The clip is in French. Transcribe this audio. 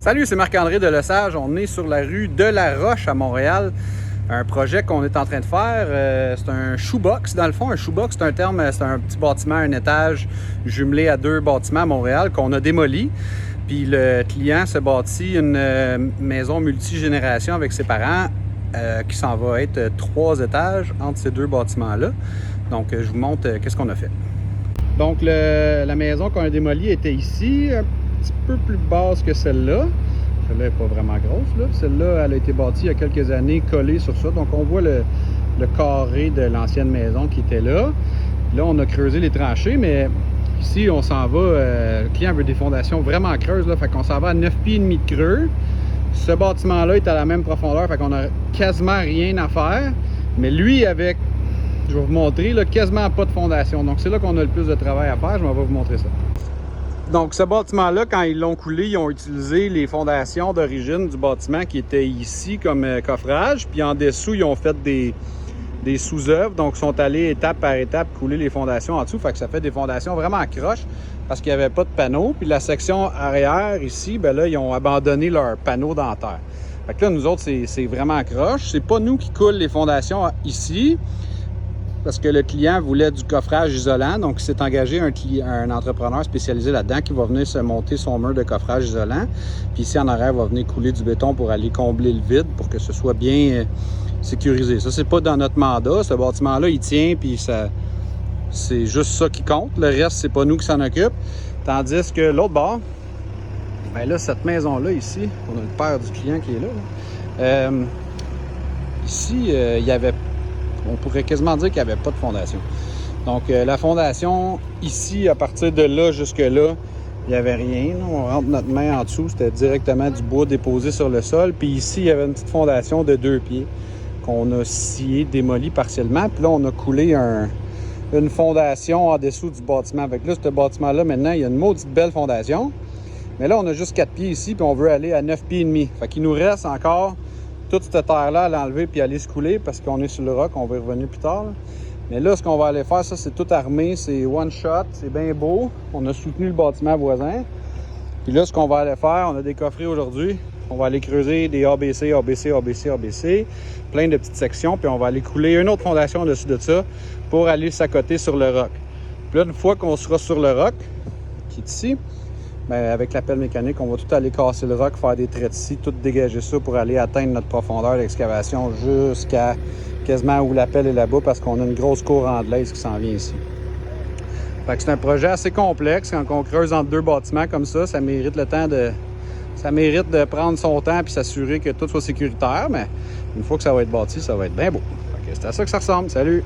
Salut, c'est Marc-André Delesage. On est sur la rue de la Roche à Montréal. Un projet qu'on est en train de faire, c'est un shoebox dans le fond. Un shoebox, c'est un terme, c'est un petit bâtiment, un étage jumelé à deux bâtiments à Montréal qu'on a démoli. Puis le client se bâtit une maison multigénération avec ses parents qui s'en va être 3 étages entre ces deux bâtiments-là. Donc, je vous montre qu'est-ce qu'on a fait. Donc, la maison qu'on a démolie était ici, un petit peu plus basse que celle-là. Celle-là n'est pas vraiment grosse. Celle-là, elle a été bâtie il y a quelques années, collée sur ça. Donc, on voit le carré de l'ancienne maison qui était là. Là, on a creusé les tranchées, mais ici, on s'en va. Le client veut des fondations vraiment creuses. Là, fait qu'on s'en va à 9,5 pieds de creux. Ce bâtiment-là est à la même profondeur. Fait qu'on a quasiment rien à faire. Mais lui, avec, je vais vous montrer, là, quasiment pas de fondation. Donc, c'est là qu'on a le plus de travail à faire. Je m'en vais vous montrer ça. Donc, ce bâtiment-là, quand ils l'ont coulé, ils ont utilisé les fondations d'origine du bâtiment qui étaient ici comme coffrage. Puis en dessous, ils ont fait des sous-œuvres. Donc, ils sont allés étape par étape couler les fondations en dessous. Fait que ça fait des fondations vraiment croches parce qu'il n'y avait pas de panneau. Puis la section arrière, ici, ben là, ils ont abandonné leur panneau dentaire. Fait que là, nous autres, c'est vraiment croche. C'est pas nous qui coulons les fondations ici, parce que le client voulait du coffrage isolant. Donc, il s'est engagé un entrepreneur spécialisé là-dedans qui va venir se monter son mur de coffrage isolant. Puis ici, en arrière, il va venir couler du béton pour aller combler le vide pour que ce soit bien sécurisé. Ça, c'est pas dans notre mandat. Ce bâtiment-là, il tient, puis c'est juste ça qui compte. Le reste, c'est pas nous qui s'en occupe. Tandis que l'autre bord, bien là, cette maison-là, ici, on a le père du client qui est là. Ici, il y avait... On pourrait quasiment dire qu'il n'y avait pas de fondation. Donc, la fondation, ici, à partir de là jusque-là, il n'y avait rien. On rentre notre main en dessous, c'était directement du bois déposé sur le sol. Puis ici, il y avait une petite fondation de 2 pieds qu'on a scié, démoli partiellement. Puis là, on a coulé une fondation en dessous du bâtiment. Avec là, ce bâtiment-là, maintenant, il y a une maudite belle fondation. Mais là, on a juste 4 pieds ici, puis on veut aller à 9 pieds et demi. Fait qu'il nous reste encore toute cette terre-là à l'enlever puis aller se couler parce qu'on est sur le roc, on va y revenir plus tard. Là. Mais là, ce qu'on va aller faire, ça, c'est tout armé, c'est one shot, c'est bien beau. On a soutenu le bâtiment voisin. Puis là, ce qu'on va aller faire, on a décoffré aujourd'hui. On va aller creuser des ABC, ABC, ABC, ABC, plein de petites sections, puis on va aller couler une autre fondation au-dessus de ça pour aller s'accoter sur le roc. Puis là, une fois qu'on sera sur le roc, qui est ici, bien, avec la pelle mécanique, on va tout aller casser le roc, faire des traits ici, tout dégager ça pour aller atteindre notre profondeur d'excavation jusqu'à quasiment où la pelle est là-bas parce qu'on a une grosse cour anglaise qui s'en vient ici. Fait que c'est un projet assez complexe. Quand on creuse entre deux bâtiments comme ça mérite le temps de... Ça mérite de prendre son temps puis s'assurer que tout soit sécuritaire, mais une fois que ça va être bâti, ça va être bien beau. Fait que c'est à ça que ça ressemble. Salut!